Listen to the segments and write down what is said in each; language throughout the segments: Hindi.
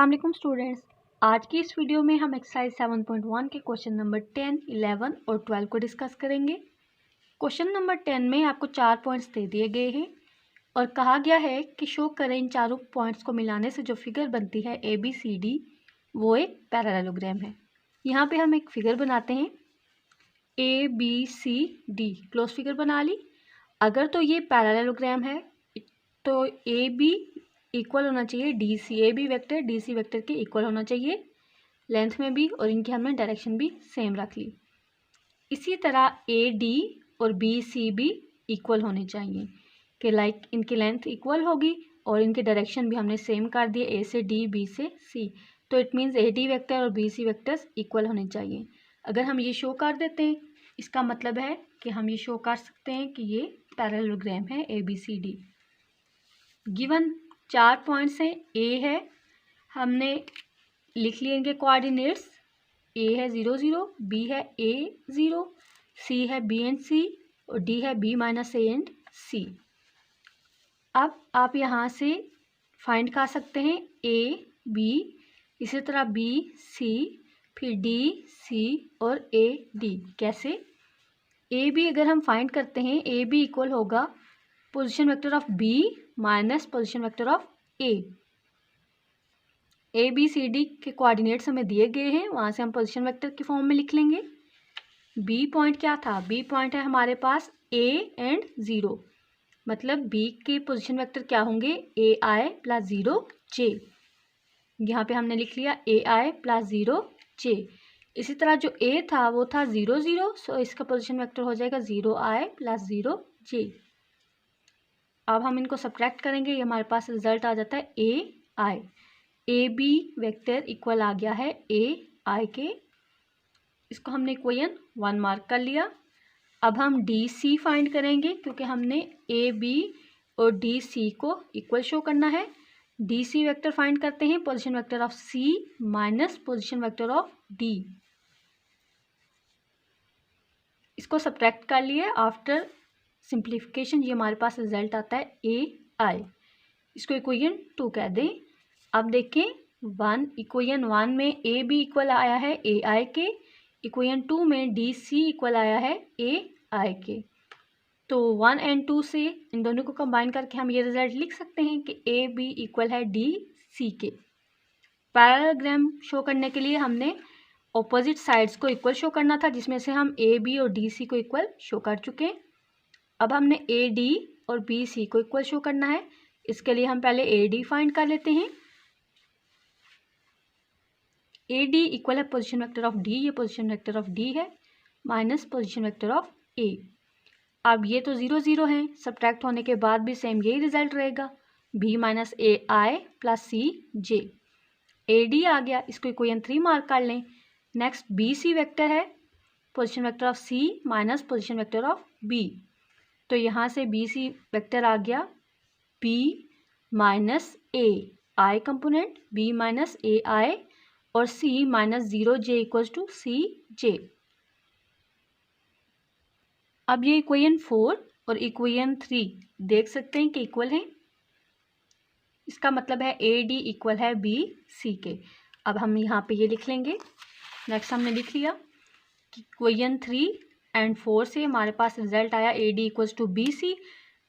अस्सलाम वालेकुम स्टूडेंट्स। आज की इस वीडियो में हम एक्सरसाइज 7.1 के क्वेश्चन नंबर 10, 11 और 12 को डिस्कस करेंगे। क्वेश्चन नंबर 10 में आपको 4 पॉइंट्स दे दिए गए हैं और कहा गया है कि शो करें इन चारों पॉइंट्स को मिलाने से जो फिगर बनती है ABCD वो एक पैरेललोग्राम है। यहाँ पे हम एक फिगर बनाते हैं ABCD, क्लोज फिगर बना ली। अगर तो ये पैरेललोग्राम है तो AB इक्वल होना चाहिए DC, AB vector DC vector के इक्वल होना चाहिए लेंथ में भी, और इनकी हमने डायरेक्शन भी सेम रख ली। इसी तरह AD और BC भी इक्वल होने चाहिए कि लाइक इनकी लेंथ इक्वल होगी और इनकी डायरेक्शन भी हमने सेम कर दिए, A से D, B से C। तो इट मीन्स AD वेक्टर और BC वेक्टर्स इक्वल होने चाहिए। अगर हम ये शो कर देते हैं, इसका मतलब है कि हम ये शो कर सकते हैं कि ये पैरेललोग्राम है ABCD। गिवन 4 पॉइंट्स हैं। A है, हमने लिख लिए इनके कोऑर्डिनेट्स। A है 0 0, B है A 0, C है B एंड C और D है B minus A and C। अब आप यहाँ से फाइंड कर सकते हैं A B, इसी तरह B C, फिर D C और A D। कैसे? A B अगर हम फाइंड करते हैं, A B इक्वल होगा position vector of B minus position vector of A। ABCD के कोऑर्डिनेट्स हमें दिए गए हैं, वहाँ से हम पोजीशन वेक्टर के फॉर्म में लिख लेंगे। B पॉइंट क्या था? B पॉइंट है हमारे पास A एंड 0, मतलब B के पोजीशन वेक्टर क्या होंगे? AI plus 0J। यहाँ पे हमने लिख लिया AI प्लस 0J। इसी तरह जो A था वो था 0 0, सो इसका पोजीशन वेक्टर हो जाएगा 0I प्लस 0J। अब हम इनको सब्ट्रैक्ट करेंगे, ये हमारे पास रिजल्ट आ जाता है AI। AB वेक्टर इक्वल आ गया है AI के, इसको हमने इक्वेशन 1 मार्क कर लिया। अब हम DC फाइंड करेंगे क्योंकि हमने AB और DC को इक्वल शो करना है। DC वेक्टर फाइंड करते हैं position vector of C minus position vector of D। इसको सब्ट्रैक्ट कर लिए आफ्टर सिंप्लीफिकेशन, ये हमारे पास रिजल्ट आता है AI। इसको इक्वेशन 2 कह दें। अब देखें इक्वेशन 1 में AB इक्वल आया है AI के, इक्वेशन 2 में DC इक्वल आया है AI के। तो 1 एंड 2 से इन दोनों को कंबाइन करके हम ये रिजल्ट लिख सकते हैं कि AB इक्वल है DC के। पैरेललोग्राम शो करने के लिए हमने ऑपोजिट साइड्स को इक्वल शो करना था, जिसमें से हम AB और DC को इक्वल शो कर चुके हैं। अब हमने AD और BC को इक्वल शो करना है। इसके लिए हम पहले AD फाइंड कर लेते हैं। AD इक्वल है पोजीशन वेक्टर ऑफ D, ये पोजीशन वेक्टर ऑफ D है, minus position vector of A। अब ये तो 0 0 हैं, सब्ट्रैक्ट होने के बाद भी सेम यही रिजल्ट रहेगा, B minus AI plus CJ। AD आ गया, इसको इक्वेशन 3 मार्क कर लें। नेक्स्ट BC वेक्टर है, position vector of C minus position vector of B। तो यहाँ से BC वेक्टर आ गया B minus A, I component B minus AI और C minus 0J equals to CJ। अब ये इक्वेशन 4 और इक्वेशन 3 देख सकते हैं कि इक्वल हैं, इसका मतलब है AD इक्वल है BC के। अब हम यहाँ पे ये लिख लेंगे। नेक्स्ट हमने लिख लिया कि इक्वेशन 3 एंड 4 से हमारे पास रिजल्ट आया AD इक्वल्स टू BC।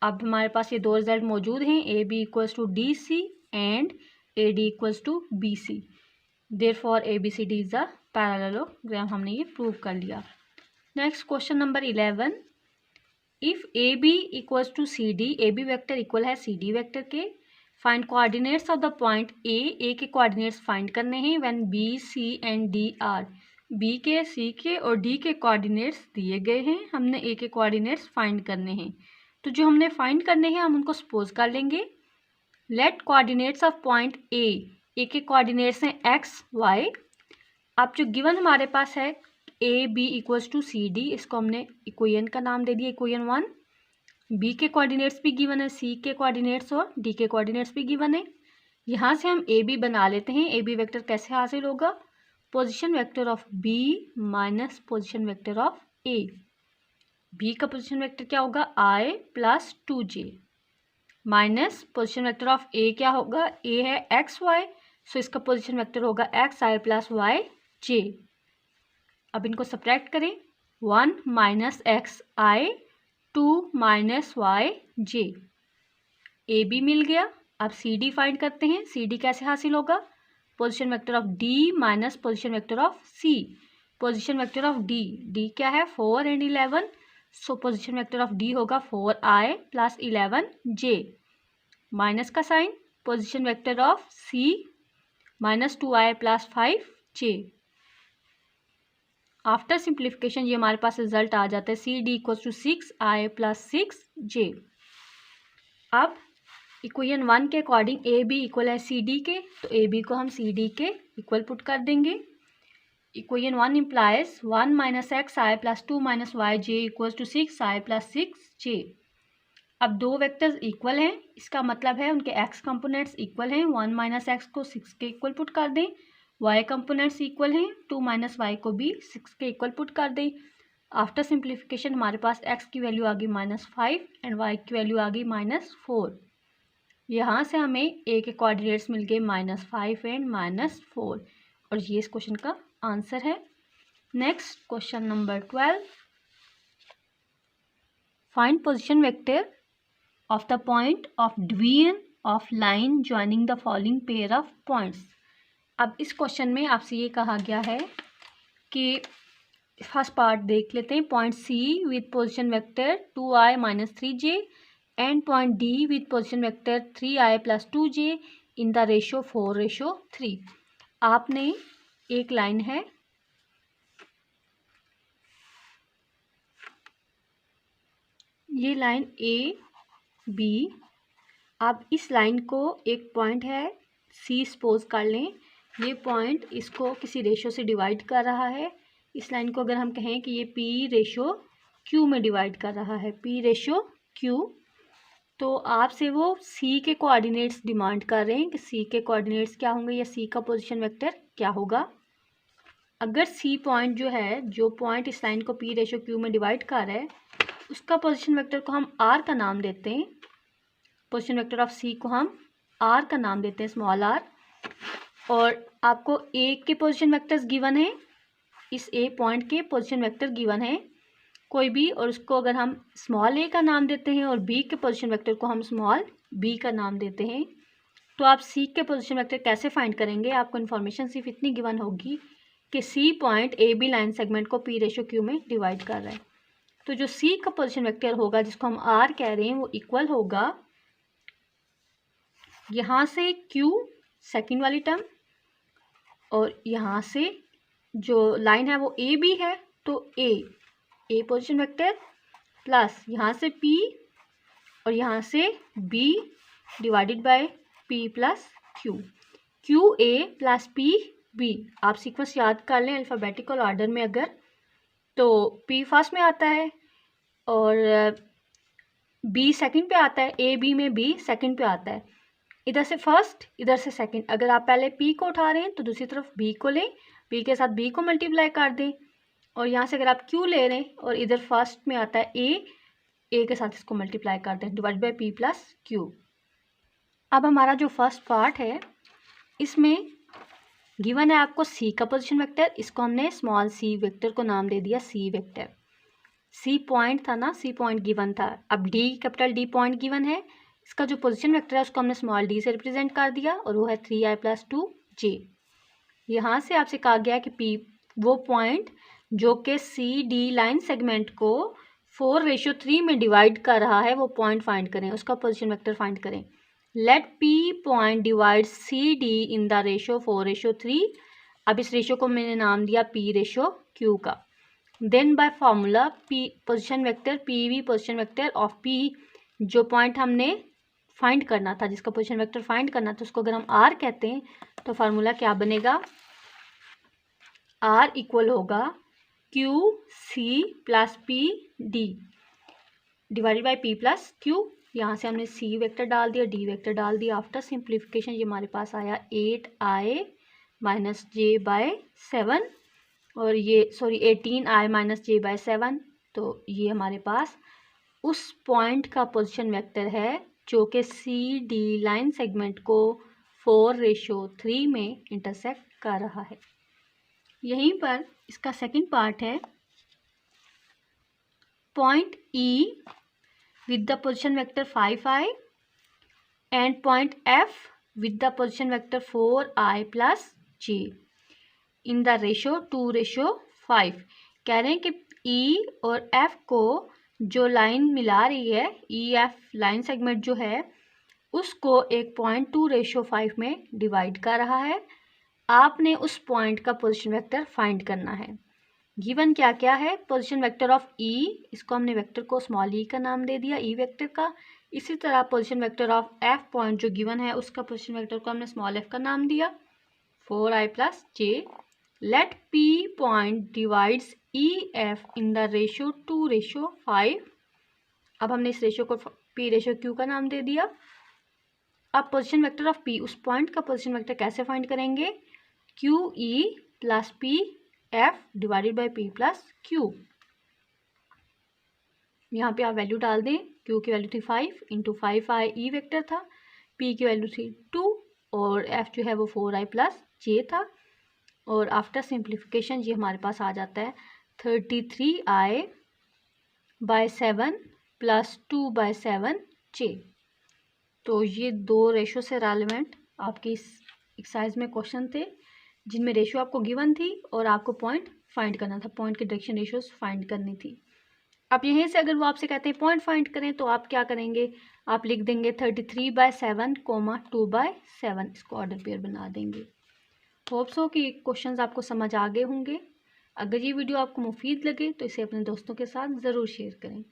अब हमारे पास ये दो रिजल्ट मौजूद हैं, AB equals to DC and AD equals to BC। Therefore ABCD is a parallelogram, हमने ये प्रूव कर लिया। Next question number 11, if AB equals to CD, AB vector equal है CD वेक्टर के, find coordinates of the point A के कोऑर्डिनेट्स फाइंड करने हैं when B C and D are, B के C के और D के कोऑर्डिनेट्स दिए गए हैं, हमने A के कोऑर्डिनेट्स फाइंड करने हैं। तो जो हमने फाइंड करने हैं हम उनको सपोज कर लेंगे। Let coordinates of point A के कोऑर्डिनेट्स हैं x y। अब जो गिवन हमारे पास है AB इक्वल्स टू CD, इसको हमने इक्वेशन का नाम दे दिया इक्वेशन 1। B के कोऑर्डिनेट्स भी गिवन है, C के कोऑर्डिनेट्स और D के कोऑर्डिनेट्स भी गिवन है। यहाँ से हम AB बना लेते हैं। AB वेक्टर कैसे हासिल होगा? Position vector of B minus position vector of A। B का पोजीशन वेक्टर क्या होगा? I plus 2J minus position vector of A क्या होगा? A है XY, सो इसका पोजीशन वेक्टर होगा एक्स आई प्लस वाई जे। अब इनको सब्ट्रैक्ट करें, 1 minus x I 2 minus Y J. A B मिल गया। अब सी डी फाइंड करते हैं। सी डी कैसे हासिल होगा? Position vector of D minus position vector of C. Position vector of D क्या है? 4 and 11। So position vector of D होगा 4i प्लस 11j माइनस का sign. Position vector of C minus 2i plus 5j। After simplification ये हमारे पास रिजल्ट आ जाता है C D equal to 6i plus 6j। अब इक्वेशन 1 के अकॉर्डिंग ए बी इक्वल है सी डी के, तो ए बी को हम सी डी के इक्वल पुट कर देंगे। Equation 1 implies 1 minus x I plus 2 minus Y j equals to 6i plus 6j। अब दो वेक्टर्स इक्वल हैं, इसका मतलब है उनके एक्स कंपोनेंट्स इक्वल हैं। 1 माइनस एक्स को 6 के इक्वल पुट कर दें, वाई कंपोनेंट्स इक्वल हैं, 2 माइनस वाई को भी 6 के इक्वल पुट कर दें। आफ्टर सिंप्लीफिकेशन हमारे पास एक्स की वैल्यू आ गई -5 एंड वाई की वैल्यू आ गई -4। यहाँ से हमें ए के कोऑर्डिनेट्स मिल गए -5 एंड -4 और ये इस क्वेश्चन का आंसर है। Next question number 12, find position vector of the point of division of line joining the following pair of points. अब इस क्वेश्चन में आपसे ये कहा गया है कि फर्स्ट पार्ट देख लेते हैं। Point C with position vector 2i minus 3j and point D with position vector 3i plus 2j in the ratio 4:3। आपने एक लाइन है, ये लाइन ए बी। आप इस लाइन को एक पॉइंट है सी सपोज कर लें, ये पॉइंट इसको किसी रेशो से डिवाइड कर रहा है। इस लाइन को अगर हम कहें कि ये पी रेशो क्यू में डिवाइड कर रहा है, पी रेशो क्यू, तो आपसे वो सी के कोऑर्डिनेट्स डिमांड कर रहे हैं कि सी के कोऑर्डिनेट्स क्या होंगे या सी का पोजीशन वेक्टर क्या होगा। अगर सी पॉइंट जो है, जो पॉइंट इस लाइन को पी रेशो क्यू में डिवाइड कर रहा है, उसका पोजीशन वेक्टर को हम आर का नाम देते हैं। पोजीशन वेक्टर ऑफ सी को हम आर का नाम देते हैं, स्मॉल आर। और आपको ए के पोजीशन वेक्टर्स गिवन है, इस ए पॉइंट के पोजीशन वेक्टर गिवन है कोई भी, और उसको अगर हम स्मॉल ए का नाम देते हैं और बी के पोजीशन वेक्टर को हम स्मॉल बी का नाम देते हैं, तो आप सी के पोजीशन वेक्टर कैसे फाइंड करेंगे? आपको इन्फॉर्मेशन सिर्फ इतनी गिवन होगी कि C point A B line segment को पी रेशो क्यू में डिवाइड कर रहा है। तो जो सी का पोजीशन वेक्टर होगा, जिसको हम आर कह रहे हैं, वो इक्वल होगा यहाँ से क्यू सेकेंड वाली टर्म, और यहाँ से जो लाइन है वो ए बी है, तो ए पोजीशन वेक्टर प्लस यहाँ से पी और यहाँ से B divided by P plus Q. Q A plus P B, आप सीक्वेंस याद कर लें अल्फ़ाबेटिकल ऑर्डर में। अगर तो पी फर्स्ट में आता है और बी सेकंड पे आता है, ए बी में बी सेकंड पे आता है। इधर से फर्स्ट, इधर से सेकंड। अगर आप पहले पी को उठा रहे हैं तो दूसरी तरफ बी को लें, बी के साथ बी को मल्टीप्लाई कर दें, और यहाँ से अगर आप क्यू ले रहे हैं और इधर फर्स्ट में आता है ए के साथ इसको मल्टीप्लाई कर दें, divide by P plus Q. अब हमारा जो फर्स्ट पार्ट है, इसमें गिवन है आपको सी का पोजीशन वेक्टर, इसको हमने स्मॉल सी वेक्टर को नाम दे दिया सी वेक्टर। सी पॉइंट था ना, सी पॉइंट गिवन था। अब D, capital D point given है, इसका जो पोजीशन वेक्टर है उसको हमने स्मॉल डी से रिप्रेजेंट कर दिया और वो है 3i प्लस 2j। यहाँ से आपसे कहा गया कि पी वो पॉइंट जो कि सी डी लाइन सेगमेंट को 4:3 में डिवाइड कर रहा है, वो पॉइंट फाइंड करें, उसका पोजीशन वेक्टर फाइंड करें। Let P point divide C D in the ratio 4:3। अब इस रेशो को मैंने नाम दिया पी रेशो क्यू का। Then by formula P position vector P V position vector of P, जो पॉइंट हमने फाइंड करना था, जिसका पोजीशन वेक्टर फाइंड करना था, उसको अगर हम आर कहते हैं तो फार्मूला क्या बनेगा? आर इक्वल होगा Q C plus P D divided by P plus Q. यहाँ से हमने सी वेक्टर डाल दिया, डी वेक्टर डाल दिया। आफ्टर सिंप्लीफिकेशन ये हमारे पास आया 8i माइनस जे बाय 7, और ये 18i माइनस जे बाय 7। तो ये हमारे पास उस पॉइंट का पोजीशन वेक्टर है जो कि सी डी लाइन सेगमेंट को 4:3 में इंटरसेक्ट कर रहा है। यहीं पर इसका सेकंड पार्ट है, point E with the position vector 5i and point F with the position vector 4i plus j in the ratio 2:5। कह रहे हैं कि E और F को जो लाइन मिला रही है, EF लाइन सेगमेंट जो है, उसको एक पॉइंट 2:5 में डिवाइड कर रहा है। आपने उस पॉइंट का पोजीशन वेक्टर फाइंड करना है। गिवन क्या क्या है, पोजीशन वेक्टर ऑफ E, इसको हमने वेक्टर को स्मॉल e का नाम दे दिया, E वेक्टर का। इसी तरह position vector of F point जो गिवन है, उसका पोजीशन वेक्टर को हमने स्मॉल f का नाम दिया, 4i plus j। Let P point divides EF in the ratio 2:5। अब हमने इस रेशियो को P/Q का नाम दे दिया। अब पोजीशन वेक्टर ऑफ P, उस पॉइंट का पोजीशन वेक्टर कैसे फाइंड करेंगे, QE plus PF divided by P plus Q। यहाँ पे आप वैल्यू डाल दें। Q की वैल्यू थी 5 इंटू 5i E वेक्टर था, P की वैल्यू थी 2 और F जो है वो 4i प्लस J था। और आफ्टर सिंप्लीफिकेशन ये हमारे पास आ जाता है 33i बाय 7 प्लस 2/7j। तो ये दो रेशो से रेलिवेंट आपकी इस एक्सरसाइज में क्वेश्चन थे, जिनमें रेशो आपको गिवन थी और आपको पॉइंट फाइंड करना था, पॉइंट की डायरेक्शन रेशोज फाइंड करनी थी। अब यहीं से अगर वो आपसे कहते हैं पॉइंट फाइंड करें, तो आप क्या करेंगे, आप लिख देंगे 33/7, 2/7, इसको ऑर्डर पेयर बना देंगे। होप्स हो कि क्वेश्चंस आपको समझ आ गए होंगे। अगर ये वीडियो आपको मुफीद लगे तो इसे अपने दोस्तों के साथ ज़रूर शेयर करें।